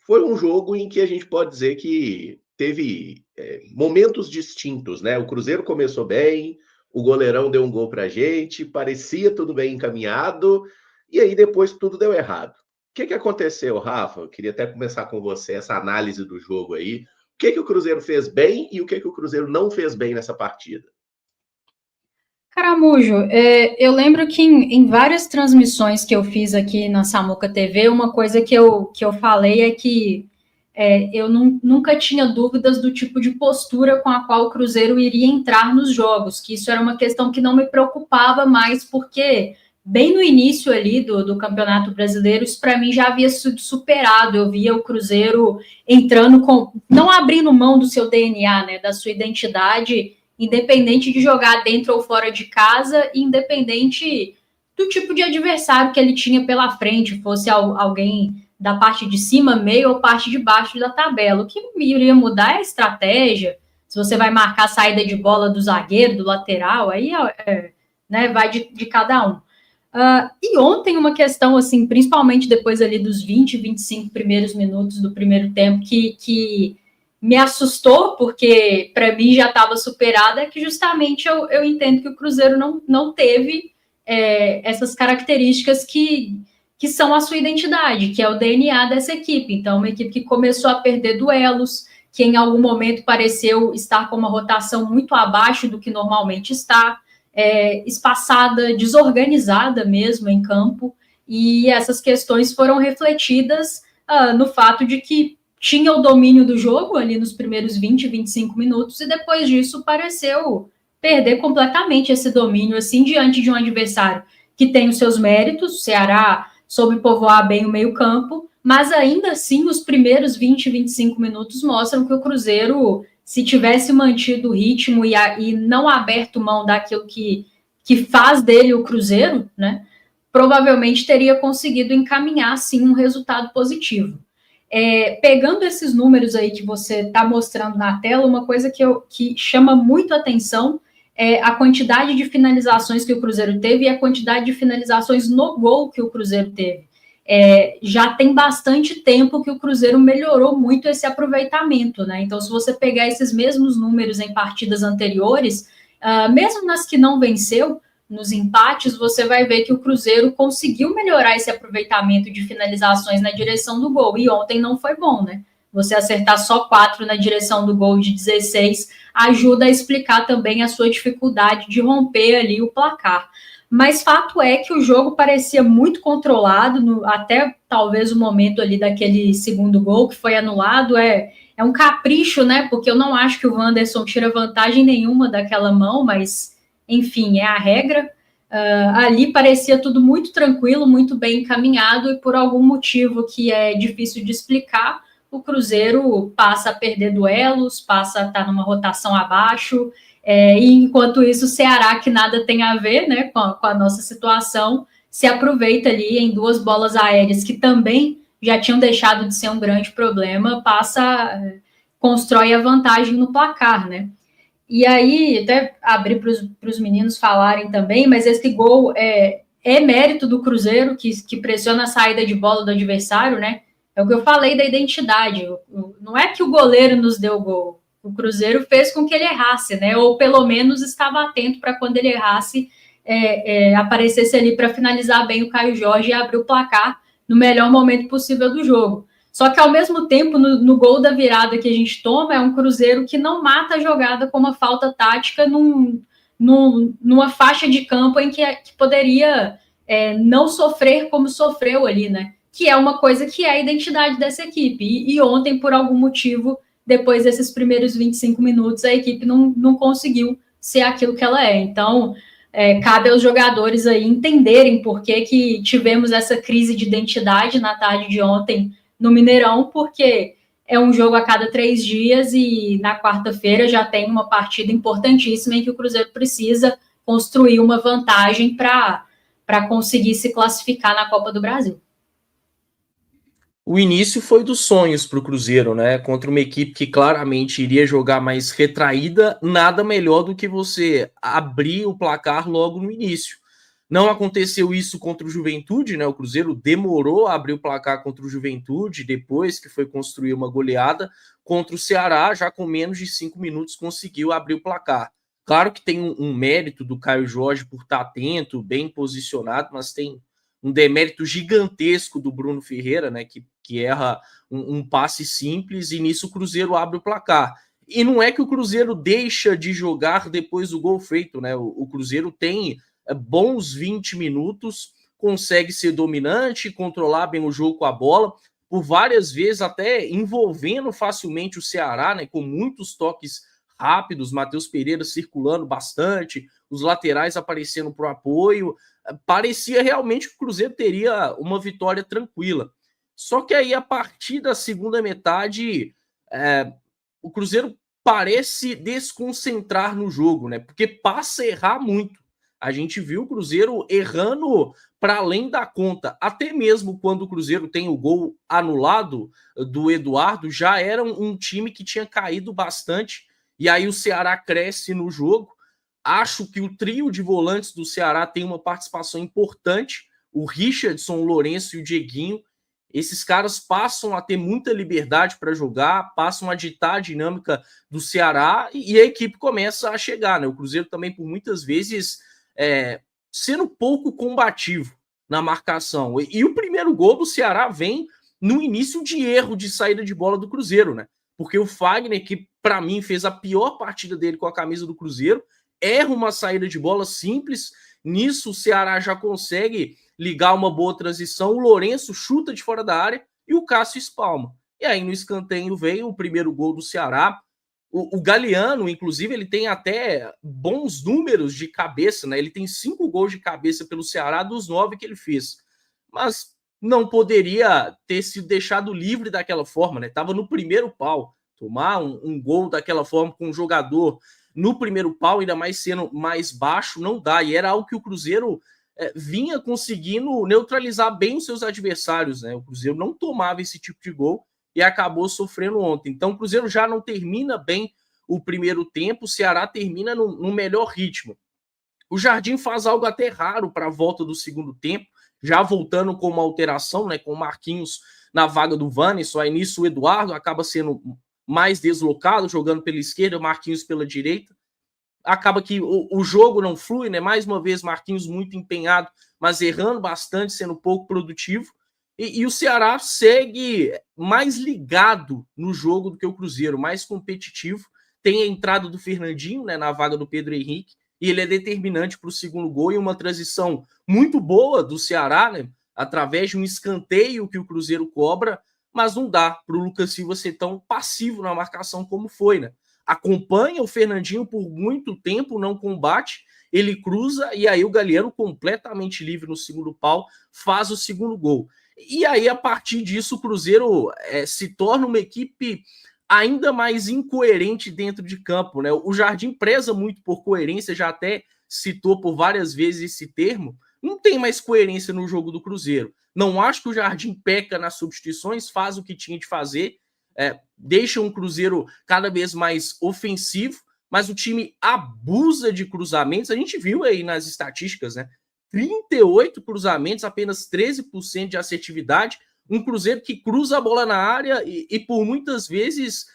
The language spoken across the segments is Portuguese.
foi um jogo em que a gente pode dizer que teve momentos distintos, né? O Cruzeiro começou bem, o goleirão deu um gol pra gente, parecia tudo bem encaminhado, e aí depois tudo deu errado. O que aconteceu, Rafa? Eu queria até começar com você essa análise do jogo aí. O que o Cruzeiro fez bem e o que o Cruzeiro não fez bem nessa partida? Caramujo, eu lembro que em várias transmissões que eu fiz aqui na Samuca TV, uma coisa que eu falei é que eu nunca tinha dúvidas do tipo de postura com a qual o Cruzeiro iria entrar nos jogos, que isso era uma questão que não me preocupava mais, porque bem no início ali do Campeonato Brasileiro, isso para mim já havia sido superado. Eu via o Cruzeiro entrando não abrindo mão do seu DNA, né, da sua identidade, independente de jogar dentro ou fora de casa, independente do tipo de adversário que ele tinha pela frente, fosse alguém da parte de cima, meio ou parte de baixo da tabela. O que iria mudar é a estratégia. Se você vai marcar a saída de bola do zagueiro, do lateral, aí né, vai de cada um. E ontem uma questão, assim, principalmente depois ali dos 20, 25 primeiros minutos do primeiro tempo, que me assustou, porque para mim já estava superada, é que justamente eu entendo que o Cruzeiro não teve essas características que são a sua identidade, que é o DNA dessa equipe. Então, uma equipe que começou a perder duelos, que em algum momento pareceu estar com uma rotação muito abaixo do que normalmente está, espaçada, desorganizada mesmo em campo, e essas questões foram refletidas no fato de que tinha o domínio do jogo ali nos primeiros 20, 25 minutos, e depois disso pareceu perder completamente esse domínio, assim, diante de um adversário que tem os seus méritos. O Ceará soube povoar bem o meio-campo, mas ainda assim os primeiros 20, 25 minutos mostram que o Cruzeiro, se tivesse mantido o ritmo e não aberto mão daquilo que faz dele o Cruzeiro, né, provavelmente teria conseguido encaminhar, sim, um resultado positivo. Pegando esses números aí que você está mostrando na tela, uma coisa que chama muito atenção é a quantidade de finalizações que o Cruzeiro teve e a quantidade de finalizações no gol que o Cruzeiro teve. Já tem bastante tempo que o Cruzeiro melhorou muito esse aproveitamento, né? Então, se você pegar esses mesmos números em partidas anteriores, mesmo nas que não venceu, nos empates, você vai ver que o Cruzeiro conseguiu melhorar esse aproveitamento de finalizações na direção do gol. E ontem não foi bom, né? Você acertar só 4 na direção do gol de 16 ajuda a explicar também a sua dificuldade de romper ali o placar. Mas fato é que o jogo parecia muito controlado, até talvez o momento ali daquele segundo gol que foi anulado. É um capricho, né? Porque eu não acho que o Wanderson tira vantagem nenhuma daquela mão, mas enfim, é a regra. Ali parecia tudo muito tranquilo, muito bem encaminhado, e por algum motivo que é difícil de explicar, o Cruzeiro passa a perder duelos, passa a estar numa rotação abaixo, e enquanto isso o Ceará, que nada tem a ver, né, com a nossa situação, se aproveita ali em 2 bolas aéreas que também já tinham deixado de ser um grande problema, constrói a vantagem no placar, né? E aí, até abrir para os meninos falarem também, mas esse gol é mérito do Cruzeiro, que pressiona a saída de bola do adversário, né? É o que eu falei da identidade. Não é que o goleiro nos deu o gol. O Cruzeiro fez com que ele errasse, né? Ou pelo menos estava atento para quando ele errasse, aparecesse ali para finalizar bem o Caio Jorge e abrir o placar no melhor momento possível do jogo. Só que, ao mesmo tempo, no gol da virada que a gente toma, é um Cruzeiro que não mata a jogada com uma falta tática numa faixa de campo em que poderia não sofrer como sofreu ali, né? Que é uma coisa que é a identidade dessa equipe. E ontem, por algum motivo, depois desses primeiros 25 minutos, a equipe não conseguiu ser aquilo que ela é. Então, cabe aos jogadores aí entenderem por que tivemos essa crise de identidade na tarde de ontem no Mineirão, porque é um jogo a cada 3 dias e na quarta-feira já tem uma partida importantíssima em que o Cruzeiro precisa construir uma vantagem para conseguir se classificar na Copa do Brasil. O início foi dos sonhos para o Cruzeiro, né? Contra uma equipe que claramente iria jogar mais retraída, nada melhor do que você abrir o placar logo no início. Não aconteceu isso contra o Juventude, né? O Cruzeiro demorou a abrir o placar contra o Juventude, depois que foi construir uma goleada. Contra o Ceará, já com menos de 5 minutos, conseguiu abrir o placar. Claro que tem um mérito do Caio Jorge por estar atento, bem posicionado, mas tem um demérito gigantesco do Bruno Ferreira, né? Que erra um passe simples, e nisso o Cruzeiro abre o placar. E não é que o Cruzeiro deixa de jogar depois do gol feito, né? O Cruzeiro tem bons 20 minutos, consegue ser dominante, controlar bem o jogo com a bola, por várias vezes até envolvendo facilmente o Ceará, né, com muitos toques rápidos, Matheus Pereira circulando bastante, os laterais aparecendo para o apoio. Parecia realmente que o Cruzeiro teria uma vitória tranquila. Só que aí, a partir da segunda metade, o Cruzeiro parece desconcentrar no jogo, né? Porque passa a errar muito. A gente viu o Cruzeiro errando para além da conta. Até mesmo quando o Cruzeiro tem o gol anulado do Eduardo, já era um time que tinha caído bastante. E aí o Ceará cresce no jogo. Acho que o trio de volantes do Ceará tem uma participação importante. O Richardson, o Lourenço e o Dieguinho. Esses caras passam a ter muita liberdade para jogar, passam a ditar a dinâmica do Ceará e a equipe começa a chegar, né? O Cruzeiro também, por muitas vezes, sendo pouco combativo na marcação. E o primeiro gol do Ceará vem no início de erro de saída de bola do Cruzeiro, né? Porque o Fagner, que para mim fez a pior partida dele com a camisa do Cruzeiro, erra uma saída de bola simples. Nisso o Ceará já consegue ligar uma boa transição, o Lourenço chuta de fora da área e o Cássio espalma. E aí no escanteio veio o primeiro gol do Ceará. O Galeano, inclusive, ele tem até bons números de cabeça, né? Ele tem 5 gols de cabeça pelo Ceará dos 9 que ele fez. Mas não poderia ter sido deixado livre daquela forma, né? Tava no primeiro pau. Tomar um gol daquela forma com um jogador no primeiro pau, ainda mais sendo mais baixo, não dá. E era algo que o Cruzeiro vinha conseguindo neutralizar bem os seus adversários, né? O Cruzeiro não tomava esse tipo de gol e acabou sofrendo ontem. Então o Cruzeiro já não termina bem o primeiro tempo, o Ceará termina no melhor ritmo. O Jardim faz algo até raro para a volta do segundo tempo, já voltando com uma alteração, né, com o Marquinhos na vaga do Wanderson. Aí nisso o Eduardo acaba sendo mais deslocado, jogando pela esquerda, o Marquinhos pela direita. Acaba que o jogo não flui, né? Mais uma vez, Marquinhos muito empenhado, mas errando bastante, sendo pouco produtivo. E o Ceará segue mais ligado no jogo do que o Cruzeiro, mais competitivo. Tem a entrada do Fernandinho, né, na vaga do Pedro Henrique, e ele é determinante para o segundo gol e uma transição muito boa do Ceará, né, através de um escanteio que o Cruzeiro cobra, mas não dá para o Lucas Silva ser tão passivo na marcação como foi, né? Acompanha o Fernandinho por muito tempo, não combate, ele cruza e aí o Galeano, completamente livre no segundo pau, faz o segundo gol. E aí, a partir disso, o Cruzeiro se torna uma equipe ainda mais incoerente dentro de campo, né? O Jardim preza muito por coerência, já até citou por várias vezes esse termo. Não tem mais coerência no jogo do Cruzeiro. Não acho que o Jardim peca nas substituições, faz o que tinha de fazer, deixa um Cruzeiro cada vez mais ofensivo, mas o time abusa de cruzamentos. A gente viu aí nas estatísticas, né? 38 cruzamentos, apenas 13% de assertividade. Um Cruzeiro que cruza a bola na área e por muitas vezes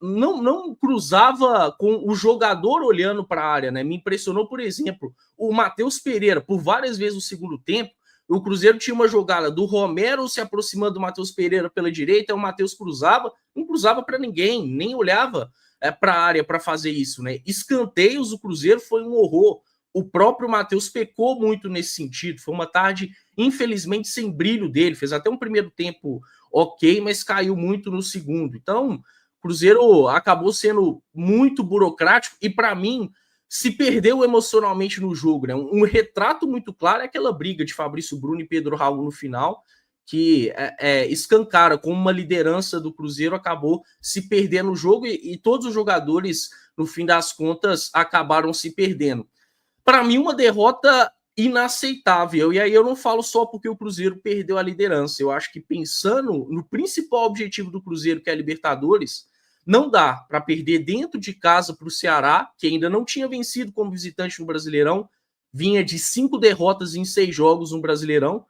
não cruzava com o jogador olhando para a área, né? Me impressionou, por exemplo, o Matheus Pereira, por várias vezes no segundo tempo. O Cruzeiro tinha uma jogada do Romero se aproximando do Matheus Pereira pela direita, o Matheus cruzava, não cruzava para ninguém, nem olhava para a área para fazer isso, né? Escanteios, o Cruzeiro foi um horror. O próprio Matheus pecou muito nesse sentido. Foi uma tarde, infelizmente, sem brilho dele. Fez até um primeiro tempo ok, mas caiu muito no segundo. Então, o Cruzeiro acabou sendo muito burocrático e, para mim, se perdeu emocionalmente no jogo, né? Um retrato muito claro é aquela briga de Fabrício Bruno e Pedro Raul no final, que escancara como uma liderança do Cruzeiro acabou se perdendo no jogo e todos os jogadores, no fim das contas, acabaram se perdendo. Para mim, uma derrota inaceitável. E aí eu não falo só porque o Cruzeiro perdeu a liderança. Eu acho que pensando no principal objetivo do Cruzeiro, que é a Libertadores, não dá para perder dentro de casa para o Ceará, que ainda não tinha vencido como visitante no Brasileirão, vinha de 5 derrotas em 6 jogos no Brasileirão.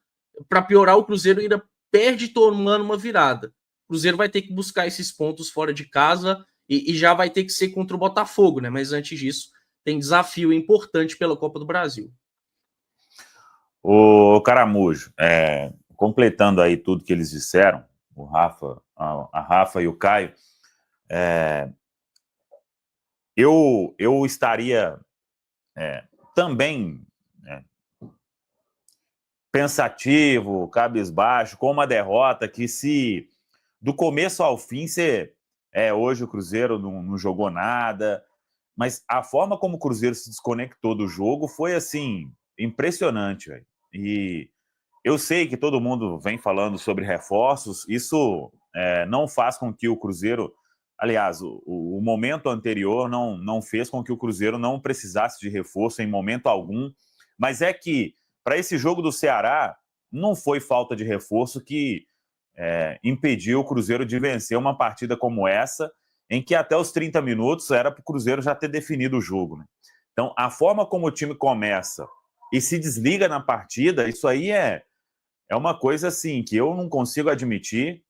Para piorar, o Cruzeiro ainda perde tomando uma virada. O Cruzeiro vai ter que buscar esses pontos fora de casa e já vai ter que ser contra o Botafogo, né? Mas antes disso, tem desafio importante pela Copa do Brasil. O Caramujo, completando aí tudo que eles disseram, o Rafa, a Rafa e o Caio, eu estaria também pensativo, cabisbaixo, com uma derrota que, se do começo ao fim, hoje o Cruzeiro não jogou nada, mas a forma como o Cruzeiro se desconectou do jogo foi, assim, impressionante, véio. E eu sei que todo mundo vem falando sobre reforços, isso não faz com que o Cruzeiro... Aliás, o momento anterior não fez com que o Cruzeiro não precisasse de reforço em momento algum, mas é que, para esse jogo do Ceará, não foi falta de reforço que impediu o Cruzeiro de vencer uma partida como essa, em que até os 30 minutos era para o Cruzeiro já ter definido o jogo, né? Então, a forma como o time começa e se desliga na partida, isso aí é uma coisa assim que eu não consigo admitir,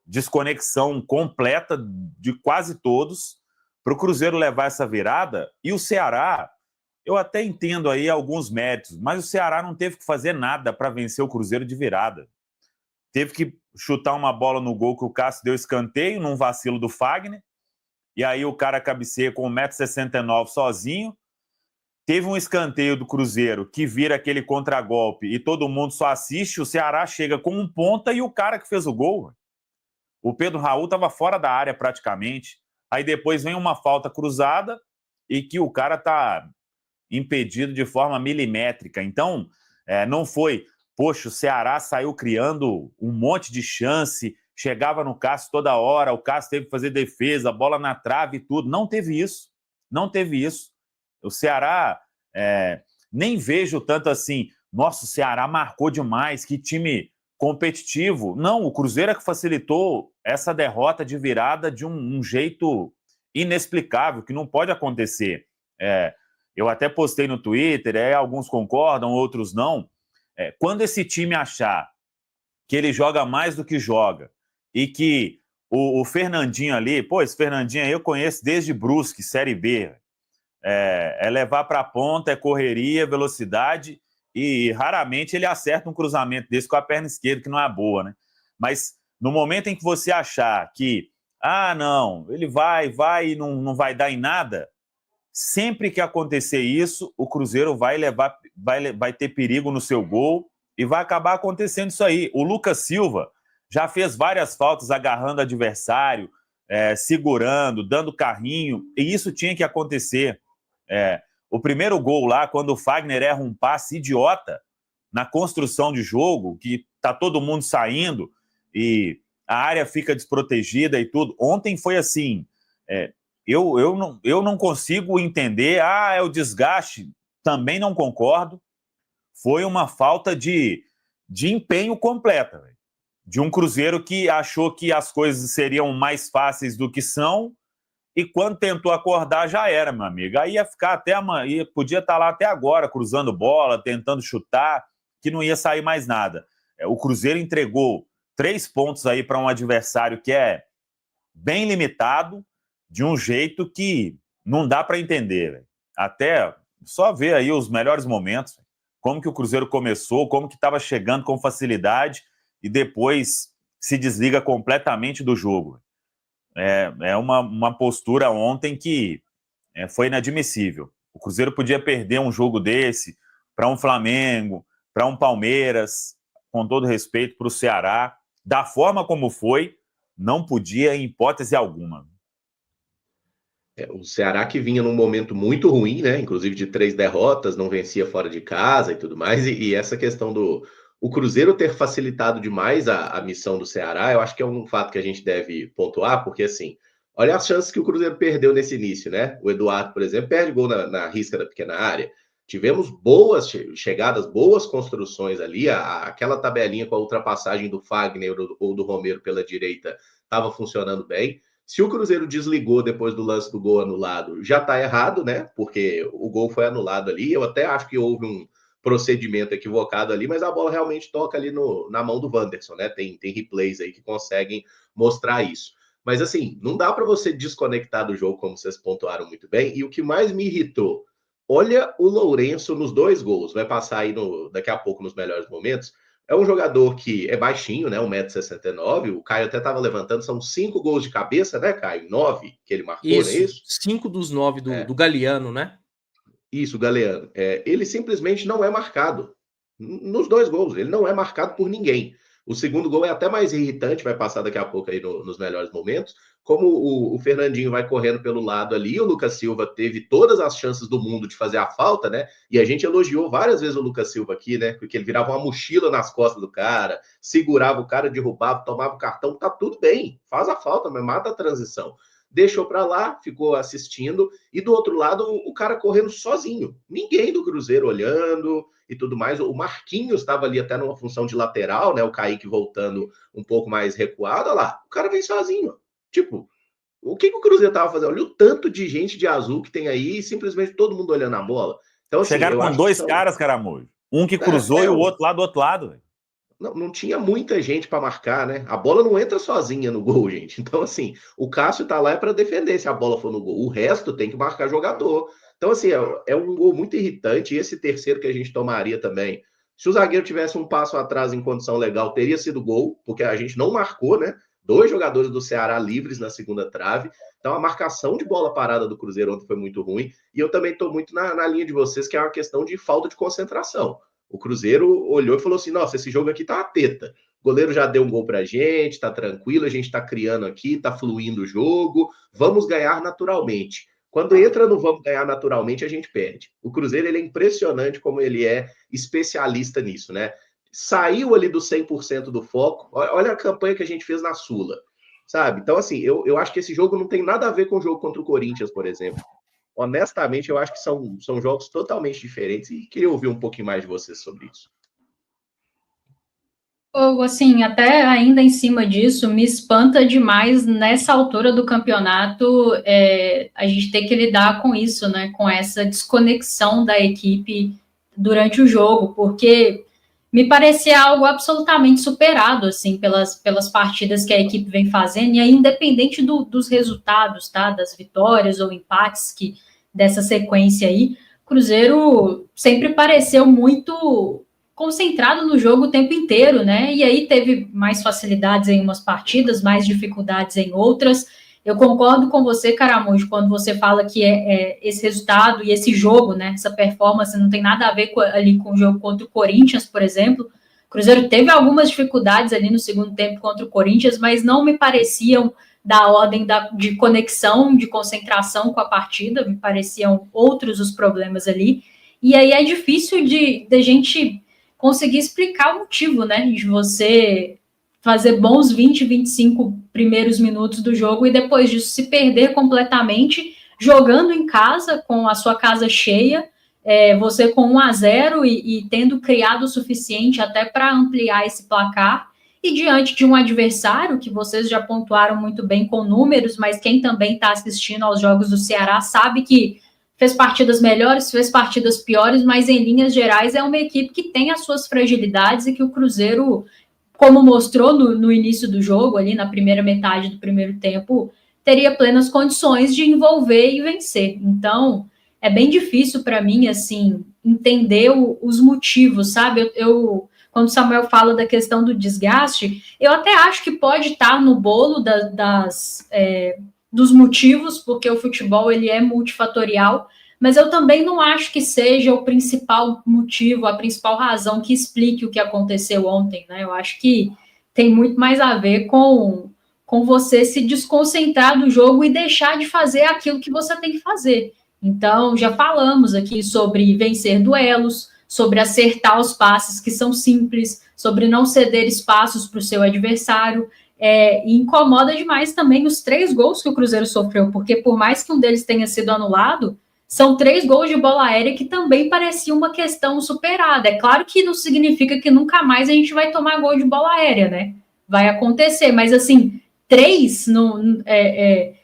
desconexão completa de quase todos para o Cruzeiro levar essa virada. E o Ceará, eu até entendo aí alguns méritos, mas o Ceará não teve que fazer nada para vencer o Cruzeiro de virada. Teve que chutar uma bola no gol que o Cássio deu escanteio, num vacilo do Fagner, e aí o cara cabeceia com 1,69 m sozinho. Teve um escanteio do Cruzeiro que vira aquele contragolpe e todo mundo só assiste, o Ceará chega com um ponta e o cara que fez o gol, o Pedro Raul, estava fora da área praticamente. Aí depois vem uma falta cruzada e que o cara está impedido de forma milimétrica. Então, não foi... Poxa, o Ceará saiu criando um monte de chance, chegava no Cássio toda hora, o Cássio teve que fazer defesa, bola na trave e tudo. Não teve isso. Não teve isso. O Ceará, nem vejo tanto assim, nossa, o Ceará marcou demais, que time competitivo. Não, o Cruzeiro é que facilitou essa derrota de virada de um jeito inexplicável, que não pode acontecer. Eu até postei no Twitter, alguns concordam, outros não. Quando esse time achar que ele joga mais do que joga e que o Fernandinho ali, esse Fernandinho aí eu conheço desde Brusque, Série B, levar para a ponta, correria, velocidade, e raramente ele acerta um cruzamento desse com a perna esquerda, que não é boa, né? Mas no momento em que você achar que, não, ele vai e não vai dar em nada, sempre que acontecer isso, o Cruzeiro vai ter perigo no seu gol e vai acabar acontecendo isso aí. O Lucas Silva já fez várias faltas agarrando o adversário, segurando, dando carrinho, e isso tinha que acontecer. O primeiro gol lá, quando o Fagner erra um passe idiota na construção de jogo, que tá todo mundo saindo e a área fica desprotegida e tudo. Ontem foi assim... Eu não consigo entender. É o desgaste. Também não concordo. Foi uma falta de empenho completa, véio. De um Cruzeiro que achou que as coisas seriam mais fáceis do que são, e quando tentou acordar já era, meu amigo. Aí ia ficar até amanhã, podia estar lá até agora, cruzando bola, tentando chutar, que não ia sair mais nada. O Cruzeiro entregou 3 pontos aí para um adversário que é bem limitado, de um jeito que não dá para entender, véio. Até só ver aí os melhores momentos, como que o Cruzeiro começou, como que estava chegando com facilidade e depois se desliga completamente do jogo. Uma postura ontem que foi inadmissível. O Cruzeiro podia perder um jogo desse para um Flamengo, para um Palmeiras, com todo respeito para o Ceará, da forma como foi, não podia em hipótese alguma. O Ceará que vinha num momento muito ruim, né? Inclusive de 3 derrotas, não vencia fora de casa e tudo mais. E essa questão do o Cruzeiro ter facilitado demais a missão do Ceará, eu acho que é um fato que a gente deve pontuar, porque assim, olha as chances que o Cruzeiro perdeu nesse início, né? O Eduardo, por exemplo, perde gol na risca da pequena área. Tivemos boas chegadas, boas construções ali. Aquela tabelinha com a ultrapassagem do Fagner ou do Romero pela direita estava funcionando bem. Se o Cruzeiro desligou depois do lance do gol anulado, já está errado, né? Porque o gol foi anulado ali. Eu até acho que houve um procedimento equivocado ali, mas a bola realmente toca ali na mão do Wanderson, né? Tem replays aí que conseguem mostrar isso. Mas assim, não dá para você desconectar do jogo, como vocês pontuaram muito bem. E o que mais me irritou, olha o Lourenço nos 2 gols, vai passar aí daqui a pouco nos melhores momentos. É um jogador que é baixinho, né? 1,69 m. O Caio até estava levantando, são 5 gols de cabeça, né, Caio? 9 que ele marcou, isso, não é isso? 5 dos 9 do Galeano, né? Isso, Galeano. Ele simplesmente não é marcado. Nos 2 gols, ele não é marcado por ninguém. O segundo gol é até mais irritante, vai passar daqui a pouco aí nos melhores momentos. Como o Fernandinho vai correndo pelo lado ali, o Lucas Silva teve todas as chances do mundo de fazer a falta, né? E a gente elogiou várias vezes o Lucas Silva aqui, né? Porque ele virava uma mochila nas costas do cara, segurava o cara, derrubava, tomava o cartão, tá tudo bem, faz a falta, mas mata a transição. Deixou para lá, ficou assistindo, e do outro lado o cara correndo sozinho, ninguém do Cruzeiro olhando e tudo mais. O Marquinhos estava ali até numa função de lateral, né? O Kaique voltando um pouco mais recuado, olha lá, o cara vem sozinho. Tipo, o que o Cruzeiro tava fazendo? Olha o tanto de gente de azul que tem aí e simplesmente todo mundo olhando a bola. Então, assim, chegaram com 2 caras, Caramujo. Um que cruzou e o outro lá do outro lado. Não tinha muita gente para marcar, né? A bola não entra sozinha no gol, gente. Então, assim, o Cássio tá lá para defender se a bola for no gol. O resto tem que marcar jogador. Então, assim, é um gol muito irritante. E esse terceiro que a gente tomaria também, se o zagueiro tivesse um passo atrás em condição legal, teria sido gol, porque a gente não marcou, né? 2 jogadores do Ceará livres na segunda trave. Então, a marcação de bola parada do Cruzeiro ontem foi muito ruim. E eu também estou muito na linha de vocês, que é uma questão de falta de concentração. O Cruzeiro olhou e falou assim, nossa, esse jogo aqui tá uma teta. O goleiro já deu um gol pra gente, tá tranquilo, a gente tá criando aqui, tá fluindo o jogo, vamos ganhar naturalmente. Quando entra no vamos ganhar naturalmente, a gente perde. O Cruzeiro, ele é impressionante como ele é especialista nisso, né? Saiu ali do 100% do foco. Olha a campanha que a gente fez na Sula, sabe? Então, assim, eu acho que esse jogo não tem nada a ver com o jogo contra o Corinthians, por exemplo. Honestamente, eu acho que são jogos totalmente diferentes e queria ouvir um pouquinho mais de vocês sobre isso. Ou, assim, até ainda em cima disso, me espanta demais nessa altura do campeonato a gente ter que lidar com isso, né? Com essa desconexão da equipe durante o jogo, porque me parecia algo absolutamente superado, assim, pelas partidas que a equipe vem fazendo, e aí, independente dos resultados, tá? Das vitórias ou empates dessa sequência aí, o Cruzeiro sempre pareceu muito concentrado no jogo o tempo inteiro, né? E aí teve mais facilidades em umas partidas, mais dificuldades em outras. Eu concordo com você, Caramujo, quando você fala que esse resultado e esse jogo, né? Essa performance não tem nada a ver ali com o jogo contra o Corinthians, por exemplo. O Cruzeiro teve algumas dificuldades ali no segundo tempo contra o Corinthians, mas não me pareciam da ordem de conexão, de concentração com a partida, me pareciam outros os problemas ali. E aí é difícil de gente conseguir explicar o motivo, né, de você fazer bons 20, 25 primeiros minutos do jogo e depois disso se perder completamente, jogando em casa, com a sua casa cheia, você com 1-0 e tendo criado o suficiente até para ampliar esse placar, e diante de um adversário que vocês já pontuaram muito bem com números, mas quem também está assistindo aos jogos do Ceará sabe que fez partidas melhores, fez partidas piores, mas em linhas gerais é uma equipe que tem as suas fragilidades e que o Cruzeiro, como mostrou no início do jogo, ali na primeira metade do primeiro tempo, teria plenas condições de envolver e vencer. Então, é bem difícil para mim, assim, entender os motivos, sabe? Quando o Samuel fala da questão do desgaste, eu até acho que pode estar no bolo dos motivos, porque o futebol ele é multifatorial, mas eu também não acho que seja o principal motivo, a principal razão que explique o que aconteceu ontem, né? Eu acho que tem muito mais a ver com você se desconcentrar do jogo e deixar de fazer aquilo que você tem que fazer. Então, já falamos aqui sobre vencer duelos, sobre acertar os passes que são simples, sobre não ceder espaços para o seu adversário. E incomoda demais também os 3 gols que o Cruzeiro sofreu, porque por mais que um deles tenha sido anulado, são 3 gols de bola aérea que também parecia uma questão superada. É claro que não significa que nunca mais a gente vai tomar gol de bola aérea, né? Vai acontecer, mas assim, 3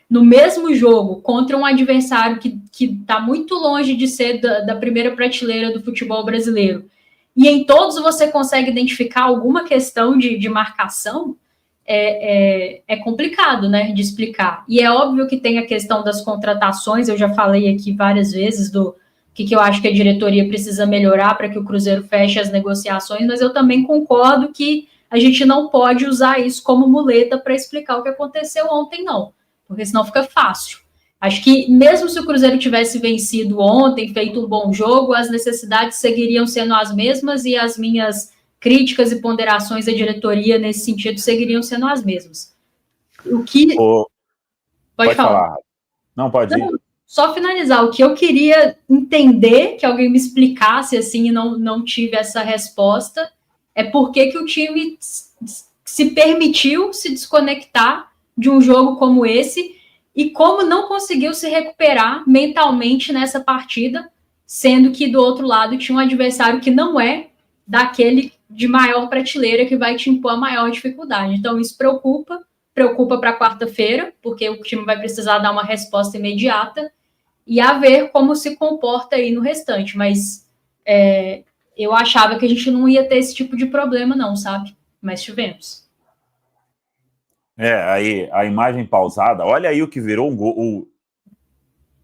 no mesmo jogo contra um adversário que está muito longe de ser da primeira prateleira do futebol brasileiro, e em todos você consegue identificar alguma questão de marcação, é complicado, né, de explicar. E é óbvio que tem a questão das contratações, eu já falei aqui várias vezes do que eu acho que a diretoria precisa melhorar para que o Cruzeiro feche as negociações, mas eu também concordo que a gente não pode usar isso como muleta para explicar o que aconteceu ontem, não, porque senão fica fácil. Acho que mesmo se o Cruzeiro tivesse vencido ontem, feito um bom jogo, as necessidades seguiriam sendo as mesmas e as minhas críticas e ponderações da diretoria nesse sentido seguiriam sendo as mesmas. O que... Pode falar. Não, pode ir. Só finalizar, o que eu queria entender, que alguém me explicasse assim, e não tive essa resposta, é por que o time se permitiu se desconectar de um jogo como esse e como não conseguiu se recuperar mentalmente nessa partida, sendo que do outro lado tinha um adversário que não é daquele de maior prateleira que vai te impor a maior dificuldade. Então isso preocupa para quarta-feira, porque o time vai precisar dar uma resposta imediata e a ver como se comporta aí no restante, mas eu achava que a gente não ia ter esse tipo de problema não, sabe? Mas tivemos. Aí a imagem pausada, olha aí o que virou um gol,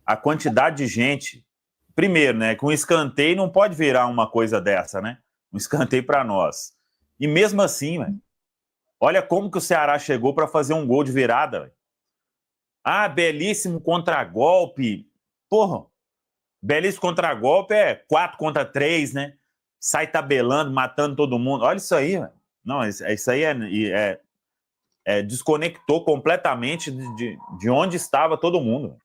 a quantidade de gente. Primeiro, né, com um escanteio não pode virar uma coisa dessa, né? Um escanteio para nós. E mesmo assim, véio, olha como que o Ceará chegou para fazer um gol de virada. Véio. Ah, belíssimo contragolpe. Porra, belíssimo contragolpe 4 contra 3, né? Sai tabelando, matando todo mundo. Olha isso aí, véio. Não, isso aí desconectou completamente de onde estava todo mundo.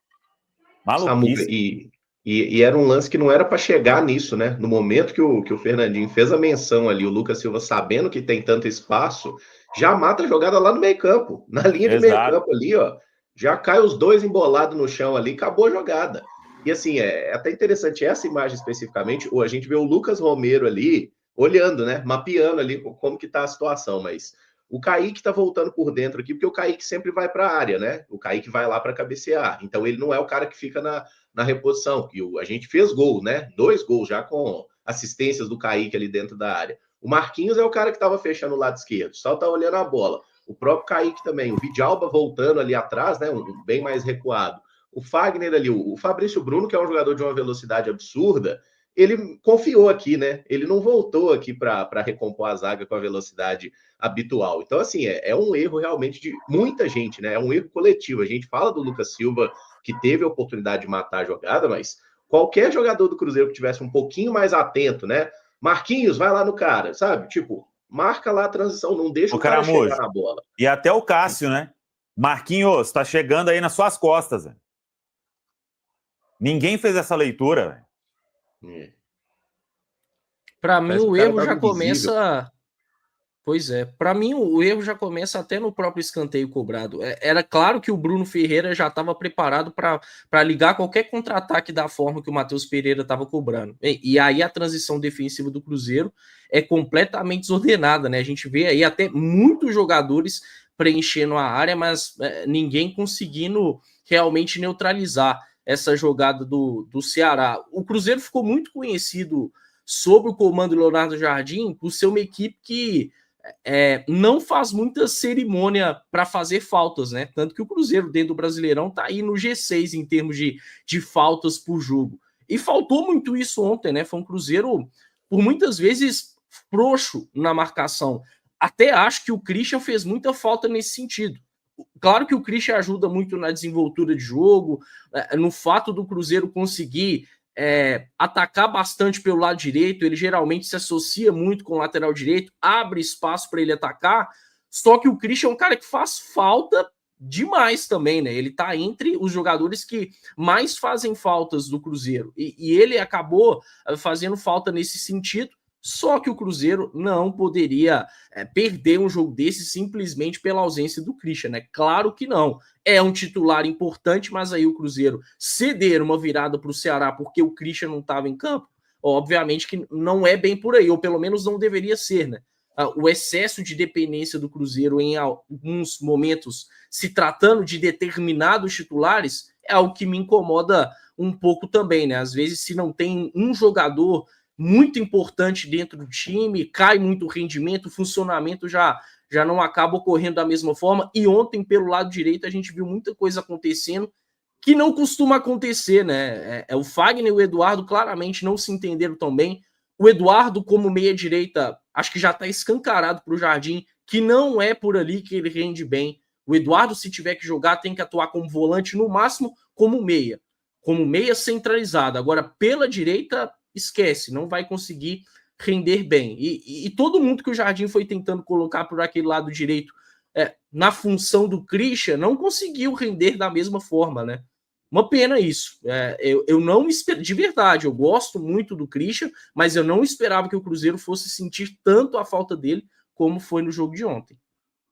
Maluquice. E era um lance que não era para chegar nisso, né? No momento que o Fernandinho fez a menção ali, o Lucas Silva sabendo que tem tanto espaço, já mata a jogada lá no meio-campo, na linha de meio-campo ali, ó. Já cai os dois embolados no chão ali, acabou a jogada. E assim, é até interessante essa imagem especificamente, ou a gente vê o Lucas Romero ali, olhando, né? Mapeando ali como que tá a situação, mas o Kaique tá voltando por dentro aqui, porque o Kaique sempre vai para a área, né? O Kaique vai lá para cabecear. Então ele não é o cara que fica na reposição. E a gente fez gol, né? 2 gols já com assistências do Kaique ali dentro da área. O Marquinhos é o cara que estava fechando o lado esquerdo, só tá olhando a bola. O próprio Kaique também. O Vidalba voltando ali atrás, né? Bem mais recuado. O Fagner ali, o Fabrício Bruno, que é um jogador de uma velocidade absurda, ele confiou aqui, né? Ele não voltou aqui para recompor a zaga com a velocidade habitual. Então, assim, é um erro realmente de muita gente, né? É um erro coletivo. A gente fala do Lucas Silva, que teve a oportunidade de matar a jogada, mas qualquer jogador do Cruzeiro que tivesse um pouquinho mais atento, né? Marquinhos, vai lá no cara, sabe? Tipo, marca lá a transição, não deixa o cara chegar na bola. E até o Cássio, né? Marquinhos, tá chegando aí nas suas costas, velho. Ninguém fez essa leitura, velho. Para mim, o erro já começa. Pois é, para mim o erro já começa até no próprio escanteio cobrado. Era claro que o Bruno Ferreira já estava preparado para ligar qualquer contra-ataque da forma que o Matheus Pereira estava cobrando. E aí a transição defensiva do Cruzeiro é completamente desordenada, né? A gente vê aí até muitos jogadores preenchendo a área, mas ninguém conseguindo realmente neutralizar essa jogada do Ceará. O Cruzeiro ficou muito conhecido sob o comando do Leonardo Jardim por ser uma equipe que não faz muita cerimônia para fazer faltas, né? Tanto que o Cruzeiro, dentro do Brasileirão, tá aí no G6 em termos de faltas por jogo. E faltou muito isso ontem, né? Foi um Cruzeiro, por muitas vezes, frouxo na marcação. Até acho que o Christian fez muita falta nesse sentido. Claro que o Christian ajuda muito na desenvoltura de jogo, no fato do Cruzeiro conseguir atacar bastante pelo lado direito. Ele geralmente se associa muito com o lateral direito, abre espaço para ele atacar, só que o Christian é um cara que faz falta demais também, né? Ele tá entre os jogadores que mais fazem faltas do Cruzeiro, e ele acabou fazendo falta nesse sentido. Só que o Cruzeiro não poderia perder um jogo desse simplesmente pela ausência do Christian, né? Claro que não. É um titular importante, mas aí o Cruzeiro ceder uma virada para o Ceará porque o Christian não estava em campo, obviamente que não é bem por aí, ou pelo menos não deveria ser, né? o excesso de dependência do Cruzeiro em alguns momentos, se tratando de determinados titulares, é algo que me incomoda um pouco também, né? Às vezes, se não tem um jogador muito importante dentro do time, cai muito o rendimento, o funcionamento já não acaba ocorrendo da mesma forma. E ontem, pelo lado direito, a gente viu muita coisa acontecendo que não costuma acontecer, né? O Fagner e o Eduardo claramente não se entenderam tão bem. O Eduardo, como meia-direita, acho que já está escancarado para o Jardim, que não é por ali que ele rende bem. O Eduardo, se tiver que jogar, tem que atuar como volante, no máximo como meia centralizado. Agora, pela direita, esquece, não vai conseguir render bem. E todo mundo que o Jardim foi tentando colocar por aquele lado direito na função do Christian não conseguiu render da mesma forma, né? Uma pena isso. Eu não espero, de verdade, eu gosto muito do Christian, mas eu não esperava que o Cruzeiro fosse sentir tanto a falta dele como foi no jogo de ontem.